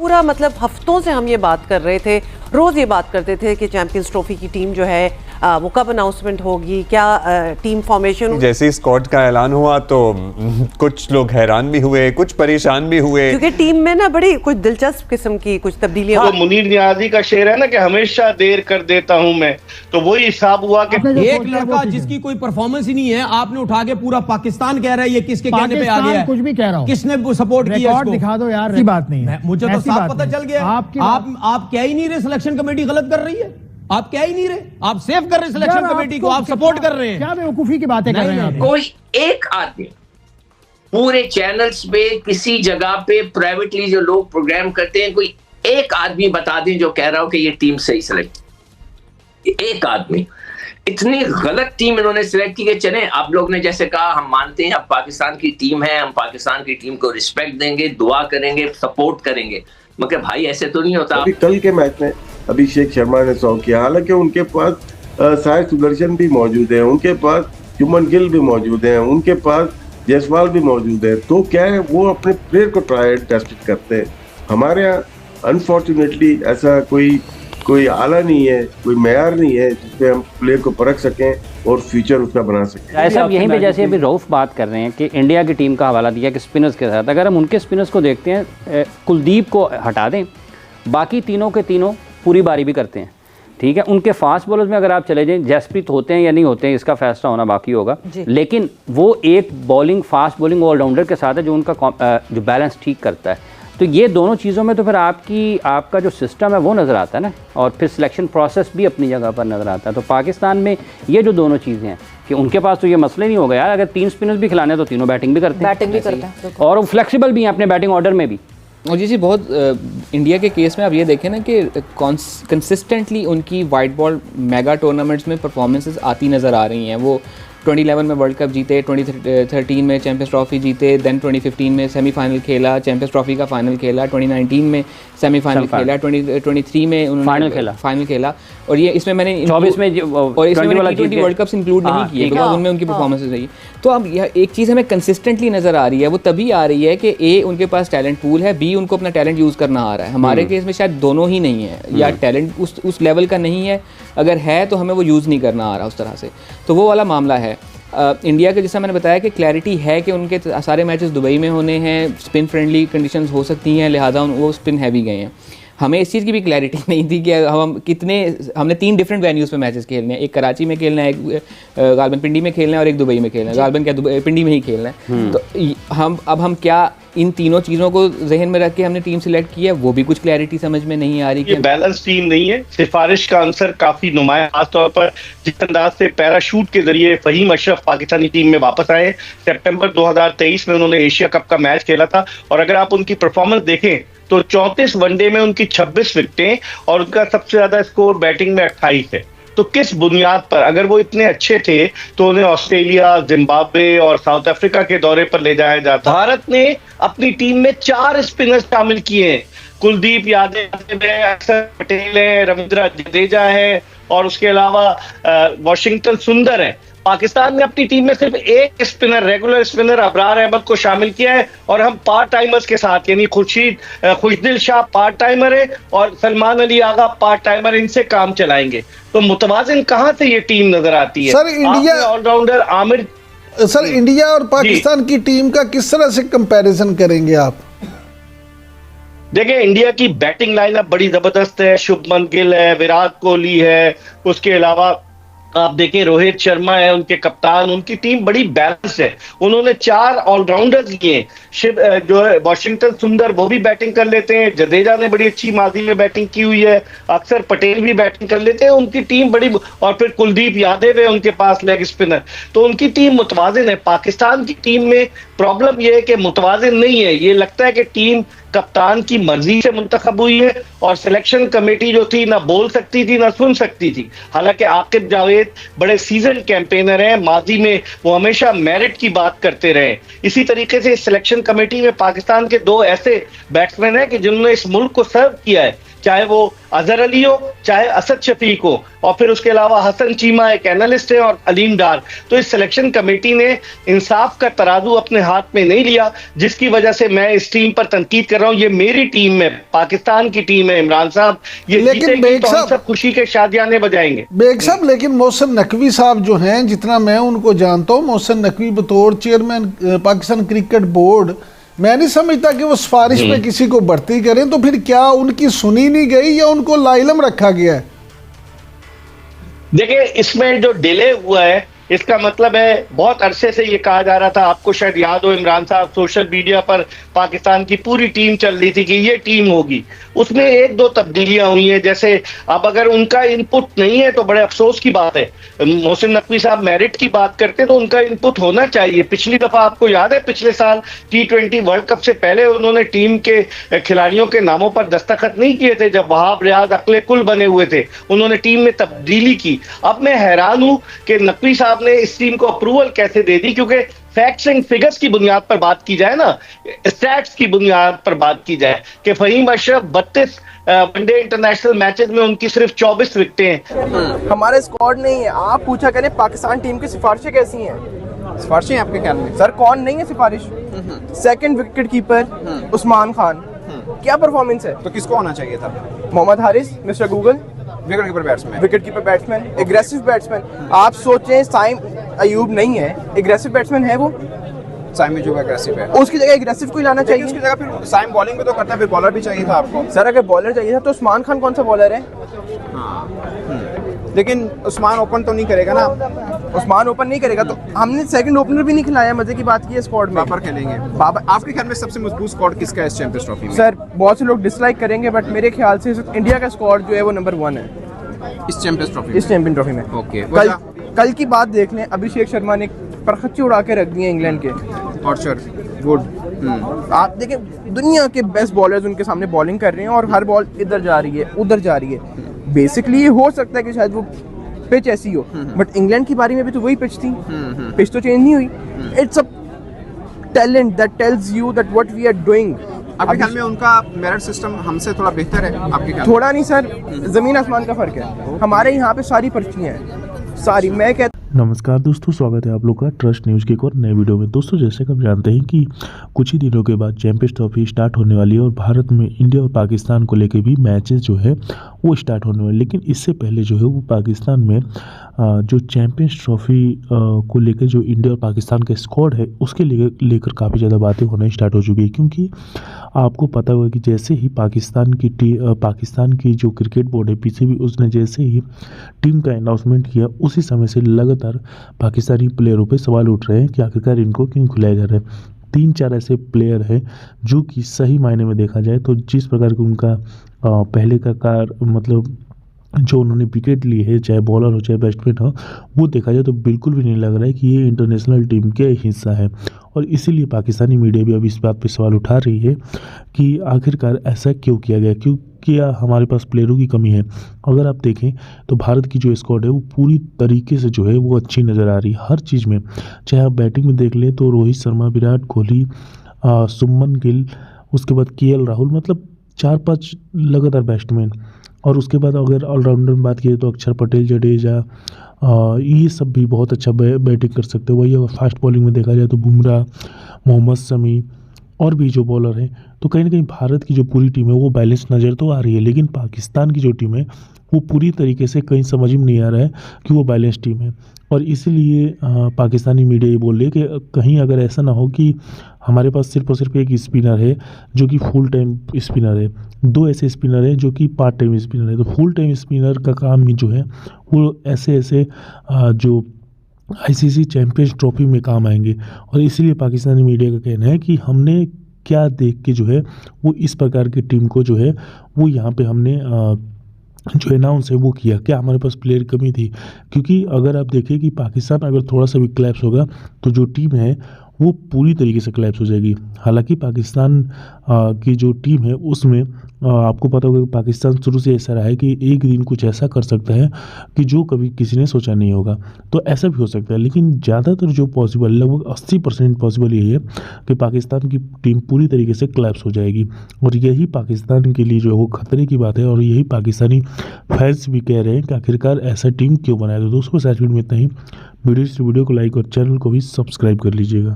पूरा मतलब हफ्तों से हम ये बात कर रहे थे, रोज ये बात करते थे कि चैंपियंस ट्रॉफी की टीम जो है वो कब अनाउंसमेंट होगी, क्या टीम फॉर्मेशन। जैसे ही स्क्वाड का ऐलान हुआ तो कुछ लोग हैरान भी हुए, कुछ परेशान भी हुए, क्योंकि टीम में ना बड़ी कुछ दिलचस्प किस्म की कुछ तब्दीलियां। तो मुनीर नियाजी का शेर है ना कि हमेशा देर कर देता हूं मैं, तो वही हिसाब हुआ कि एक लड़का जिसकी कोई परफॉर्मेंस ही नहीं है, आपने उठा के पूरा पाकिस्तान कह रहा है ये किसके कहने पे आ गया है? कुछ भी कह रहा हूं, किसने सपोर्ट किया इसको? दिखा दो यार, ऐसी बात नहीं है। मुझे तो साफ पता चल गया। आप कह ही नहीं रहे सिलेक्शन कमेटी गलत कर रही है, आप कह ही नहीं रहे, आप सेव कर रहे सिलेक्शन कमेटी को, आप सपोर्ट कर रहे हैं। क्या बेवकूफी की बातें कर रहे हैं? कोई एक आदमी पूरे चैनल्स पे किसी जगह पे प्राइवेटली जो लोग प्रोग्राम करते हैं, कोई एक आदमी बता दें जो कह रहा हो कि ये टीम सही सिलेक्ट, एक आदमी। इतनी गलत टीम इन्होंने सिलेक्ट की कि चले, आप लोग ने जैसे कहा हम मानते हैं अब पाकिस्तान की टीम है, हम पाकिस्तान की टीम को रिस्पेक्ट देंगे, दुआ करेंगे, सपोर्ट करेंगे, मगर भाई ऐसे तो नहीं होता। अभी कल के मैच में अभिषेक शर्मा ने 100 किया, हालांकि उनके पास साई सुदर्शन भी मौजूद है, उनके पास शुभमन गिल भी मौजूद है, उनके पास जायसवाल भी मौजूद है, तो क्या है वो अपने प्लेयर को ट्राई टेस्ट करते हैं। हमारे यहाँ अनफॉर्चुनेटली ऐसा कोई आला नहीं है, कोई मेयार नहीं है जिसपे हम प्लेयर को परख सकें और फ्यूचर उसका बना सकें। ऐसा यहीं पे जैसे अभी रऊफ बात कर रहे हैं कि इंडिया की टीम का हवाला दिया कि स्पिनर्स के साथ, अगर हम उनके स्पिनर्स को देखते हैं, कुलदीप को हटा दें, बाकी तीनों के तीनों पूरी बारी भी करते हैं, ठीक है। उनके फास्ट बॉलर्स में अगर आप चले जाएं, जसप्रीत होते हैं या नहीं होते हैं इसका फैसला होना बाकी होगा, लेकिन वो एक फास्ट बॉलिंग ऑलराउंडर के साथ है जो उनका जो बैलेंस ठीक करता है। तो ये दोनों चीज़ों में तो फिर आपका जो सिस्टम है वो नज़र आता है ना, और फिर सिलेक्शन प्रोसेस भी अपनी जगह पर नज़र आता है। तो पाकिस्तान में ये जो दोनों चीज़ें हैं कि उनके पास तो ये मसले नहीं होगा यार, अगर 3 स्पिनर्स भी खिलाने तो तीनों बैटिंग भी करते हैं और वो फ्लेक्सिबल भी हैं अपने बैटिंग ऑर्डर में भी। और जी बहुत इंडिया के केस में आप ये देखें ना कि कंसिस्टेंटली उनकी वाइट बॉल मेगा टूर्नामेंट्स में परफॉर्मेंसेस आती नज़र आ रही हैं। वो 2011 में वर्ल्ड कप जीते, 2013 में चैंपियंस ट्रॉफी जीते, देन 2015 में सेमीफाइनल खेला, चैंपियंस ट्रॉफी का फाइनल खेला, 2019 में सेमीफाइनल खेला, 2023 में उन्होंने फाइनल खेला। और ये इसमें मैंने 24 में और इसमें T20 वर्ल्ड कप्स इंक्लूड नहीं किए बिकॉज उनमें उनकी परफॉर्मेंसेस रही। तो अब यह एक चीज़ हमें कंसिस्टेंटली नज़र आ रही है, वो तभी आ रही है कि ए उनके पास टैलेंट पूल है, बी उनको अपना टैलेंट यूज़ करना आ रहा है। हमारे केस में शायद दोनों ही नहीं है, या टैलेंट उस लेवल का नहीं है, अगर है तो हमें वो यूज़ नहीं करना आ रहा उस तरह से, तो वो वाला मामला है। इंडिया के जैसा मैंने बताया कि क्लैरिटी है कि उनके सारे मैचेस दुबई में होने हैं, स्पिन फ्रेंडली कंडीशंस हो सकती हैं, लिहाजा वो स्पिन हैवी गए हैं। हमें इस चीज़ की भी क्लैरिटी नहीं थी कि हमने 3 डिफरेंट वेन्यूज़ पे मैचेस खेलने हैं, एक कराची में खेलना है, एक गालबन पिंडी में खेलना है और एक दुबई में खेलना है। गालबन क्या पिंडी में ही खेलना है। तो हम क्या इन तीनों चीज़ों को जहन में रख के हमने टीम सिलेक्ट की है, वो भी कुछ क्लैरिटी समझ में नहीं आ रही। ये बैलेंस टीम नहीं है। सिफारिश का आंसर काफी नुमाया, खासतौर पर जिस अंदाज से पैराशूट के जरिए फहीम अशरफ पाकिस्तानी टीम में वापस आए। सितंबर 2023 में उन्होंने एशिया कप का मैच खेला था और अगर आप उनकी परफॉर्मेंस देखें तो 34 वनडे में उनकी 26 विकेटें और उनका सबसे ज्यादा स्कोर बैटिंग में 28 है। तो किस बुनियाद पर, अगर वो इतने अच्छे थे तो उन्हें ऑस्ट्रेलिया, जिम्बाब्वे और साउथ अफ्रीका के दौरे पर ले जाया जाता। भारत ने अपनी टीम में 4 स्पिनर्स शामिल किए हैं, कुलदीप यादव है, अक्षर पटेल है, रविंद्र जडेजा है और उसके अलावा वाशिंगटन सुंदर है। पाकिस्तान ने अपनी टीम में सिर्फ एक spinner, regular spinner Abrar Ahmed को शामिल किया है और हम पार्ट टाइमर्स के साथ, यानी खुशदिल शाह पार्ट टाइमर है और सलमान अली आगा पार्ट टाइमर, इनसे काम चलाएंगे। तो मुतवाजिन कहां से ये टीम नजर आती है? Sir India allrounder Aamir, sir India और पाकिस्तान की टीम का किस तरह से कंपैरिजन करेंगे आप? देखिए, इंडिया की बैटिंग लाइनअप बड़ी जबरदस्त है। शुभमन गिल है, विराट कोहली है, उसके अलावा आप देखें रोहित शर्मा है उनके कप्तान। उनकी टीम बड़ी बैलेंस है। उन्होंने 4 ऑलराउंडर्स लिए, जो है वाशिंगटन सुंदर वो भी बैटिंग कर लेते हैं, जडेजा ने बड़ी अच्छी माजी में बैटिंग की हुई है, अक्षर पटेल भी बैटिंग कर लेते हैं। उनकी टीम बड़ी, और फिर कुलदीप यादव है उनके पास लेग स्पिनर। तो उनकी टीम मुतवाजिन है। पाकिस्तान की टीम में प्रॉब्लम यह है कि मुतवाजिन नहीं है। ये लगता है कि टीम कप्तान की मर्जी से मुंतखब हुई है और सिलेक्शन कमेटी जो थी ना बोल सकती थी ना सुन सकती थी। हालांकि आकिब जावेद बड़े सीजन कैंपेनर हैं, माजी में वो हमेशा मेरिट की बात करते रहे। इसी तरीके से सिलेक्शन कमेटी में पाकिस्तान के 2 ऐसे बैट्समैन हैं कि जिन्होंने इस मुल्क को सर्व किया है। चाहे वो अजहर अली हो, चाहे असद शफीक हो, और फिर उसके अलावा हसन चीमा एक एनालिस्ट है, और अलीम डार। तो इस सिलेक्शन कमेटी ने इंसाफ का तराजू अपने हाथ में नहीं लिया, जिसकी वजह से मैं इस टीम पर तनकीद कर रहा हूं। ये मेरी टीम है, पाकिस्तान की टीम है इमरान साहब, ये जीतेगी तो हम सब खुशी के शादियाने बजाएंगे। बेग साहब, लेकिन मोहसिन नकवी साहब जो हैं, जितना मैं उनको जानता हूँ, मोहसिन नकवी बतौर चेयरमैन पाकिस्तान क्रिकेट बोर्ड, मैं नहीं समझता कि वो सिफारिश पे किसी को भर्ती करें। तो फिर क्या उनकी सुनी नहीं गई या उनको लाइलम रखा गया है? देखिए, इसमें जो डिले हुआ है, इसका मतलब है बहुत अरसे से ये कहा जा रहा था, आपको शायद याद हो इमरान साहब, सोशल मीडिया पर पाकिस्तान की पूरी टीम चल रही थी कि ये टीम होगी। उसमें एक दो तब्दीलियां हुई हैं, जैसे अब अगर उनका इनपुट नहीं है तो बड़े अफसोस की बात है। मोहसिन नकवी साहब मेरिट की बात करते तो उनका इनपुट होना चाहिए। पिछली दफा आपको याद है, पिछले साल T20 वर्ल्ड कप से पहले उन्होंने टीम के खिलाड़ियों के नामों पर दस्तखत नहीं किए थे, जब वहाब रियाज अकले कुल बने हुए थे। उन्होंने टीम में तब्दीली की। अब मैं हैरान हूं कि नकवी साहब ने इस टीम को अप्रूवल कैसे दे दी, क्योंकि फैक्ट्स एंड फिगर्स की बुनियाद पर बात की जाए ना, स्टैट्स की बुनियाद पर बात की जाए कि Faheem Ashraf 32 one day international matches में उनकी सिर्फ 24 विकेटें हैं। हमारे स्क्वाड नहीं है। आप पूछा करें पाकिस्तान टीम की सिफारिशें कैसी हैं? सिफारिशें आपके ख्याल में सर कौन नहीं है सिफारिश? Second wicket keeper Usman Khan, क्या परफॉर्मेंस है? तो किसको आना चाहिए था? Mohammad Haris, mister Google, wicket keeper batsman, aggressive batsman. आप सोचें साइम अयूब नहीं है, एग्रेसिव बैट्समैन है वो? साइम अयूब एग्रेसिव है, उसकी जगह एग्रेसिव को लाना चाहिए। उसकी जगह फिर साइम बॉलिंग भी तो करता है, फिर बॉलर भी चाहिए था आपको। सर अगर बॉलर चाहिए था तो उस्मान खान कौन सा बॉलर है? लेकिन उस्मान ओपन तो नहीं करेगा ना। उस्मान ओपन नहीं करेगा तो हमने सेकंड ओपनर भी नहीं खिलाया। मजे की बात की है स्क्वाड में। बाबर खेलेंगे। बाबर, आपके ख्याल में सबसे मजबूत स्क्वाड किसका है इस चैंपियंस ट्रॉफी में? सर बहुत से लोग डिसलाइक करेंगे, बट मेरे ख्याल से इंडिया का स्क्वाड जो है वो नंबर 1 है इस चैंपियन ट्रॉफी में। ओके, कल की बात देख लें, अभिषेक शर्मा ने परखच्चे उड़ा के रख दिए इंग्लैंड के। Archer good. आप देखें दुनिया के बेस्ट बॉलर्स उनके सामने बॉलिंग कर रहे हैं और हर बॉल इधर जा रही है उधर जा रही है। बेसिकली ये हो सकता है कि शायद वो पिच ऐसी हो, बट इंग्लैंड की बारी में भी तो वही पिच थी। पिच तो चेंज नहीं हुई। It's a talent that tells you that what we are doing. आपके ख्याल में उनका मेरिट सिस्टम हमसे थोड़ा बेहतर है? आपके ख्याल? थोड़ा नहीं सर, जमीन आसमान का फर्क है। हमारे यहाँ पे सारी पर्चियाँ हैं, सारी। मैं कहता नमस्कार दोस्तों, स्वागत है आप लोग का ट्रस्ट न्यूज़ के एक और नए वीडियो में। दोस्तों जैसे कि हम जानते हैं कि कुछ ही दिनों के बाद चैंपियंस ट्रॉफी स्टार्ट होने वाली है और भारत में इंडिया और पाकिस्तान को लेके भी मैचेस जो है वो स्टार्ट होने वाले। लेकिन इससे पहले जो है वो पाकिस्तान में जो चैंपियंस ट्रॉफी को लेकर जो इंडिया और पाकिस्तान का स्क्वाड है उसके लेकर काफ़ी ज़्यादा बातें होना स्टार्ट हो चुकी है। क्योंकि आपको पता होगा कि जैसे ही पाकिस्तान की जो क्रिकेट बोर्ड है PCB, उसने जैसे ही टीम का अनाउंसमेंट किया उसी समय से लगातार पाकिस्तानी प्लेयरों पे सवाल उठ रहे हैं कि आखिरकार इनको क्यों खिलाया जा रहा है। 3-4 ऐसे प्लेयर हैं जो कि सही मायने में देखा जाए तो जिस प्रकार का उनका पहले का मतलब जो उन्होंने विकेट लिए है, चाहे बॉलर हो चाहे बैट्समैन हो, वो देखा जाए तो बिल्कुल भी नहीं लग रहा है कि ये इंटरनेशनल टीम के हिस्सा है। और इसीलिए पाकिस्तानी मीडिया भी अब इस बात पे सवाल उठा रही है कि आखिरकार ऐसा क्यों किया गया, क्यों क्या हमारे पास प्लेयरों की कमी है। अगर आप देखें तो भारत की जो स्क्वाड है वो पूरी तरीके से जो है वो अच्छी नज़र आ रही है हर चीज़ में। चाहे आप बैटिंग में देख लें तो रोहित शर्मा, विराट कोहली, सुमन गिल, उसके बाद KL राहुल, मतलब 4-5 लगातार बैट्समैन। और उसके बाद अगर ऑलराउंडर में बात की तो अक्षर पटेल, जडेजा, ये सब भी बहुत अच्छा बैटिंग कर सकते हैं। वही अगर फास्ट बॉलिंग में देखा जाए तो बुमराह, मोहम्मद शमी और भी जो बॉलर हैं, तो कहीं ना कहीं भारत की जो पूरी टीम है वो बैलेंस नज़र तो आ रही है। लेकिन पाकिस्तान की जो टीम है वो पूरी तरीके से कहीं समझ में नहीं आ रहा है कि वो बैलेंस टीम है। और इसीलिए पाकिस्तानी मीडिया ये बोल रही है कि कहीं अगर ऐसा ना हो कि हमारे पास सिर्फ और सिर्फ एक स्पिनर है जो कि फुल टाइम स्पिनर है, 2 ऐसे स्पिनर हैं जो कि पार्ट टाइम स्पिनर है। तो फुल टाइम स्पिनर का काम जो है वो ऐसे जो ICC चैंपियंस ट्रॉफी में काम आएंगे। और इसीलिए पाकिस्तानी मीडिया का कहना है कि हमने क्या देख के जो है वो इस प्रकार की टीम को जो है वो यहाँ पे हमने जो अनाउंस है वो किया। क्या हमारे पास प्लेयर कमी थी? क्योंकि अगर आप देखें कि पाकिस्तान अगर थोड़ा सा भी क्लैप्स होगा तो जो टीम है वो पूरी तरीके से कोलैप्स हो जाएगी। हालांकि पाकिस्तान की जो टीम है उसमें आपको पता होगा कि पाकिस्तान शुरू से ऐसा रहा है कि एक दिन कुछ ऐसा कर सकता है कि जो कभी किसी ने सोचा नहीं होगा, तो ऐसा भी हो सकता है। लेकिन ज़्यादातर जो पॉसिबल, लगभग 80% पॉसिबल यही है कि पाकिस्तान की टीम पूरी तरीके से कोलैप्स हो जाएगी, और यही पाकिस्तान के लिए जो है वो खतरे की बात है, और यही पाकिस्तानी फैंस भी कह रहे हैं कि आखिरकार ऐसा टीम क्यों बनाया। तो दोस्तों, आज वीडियो में इतना ही। वीडियो को लाइक और चैनल को भी सब्सक्राइब कर लीजिएगा।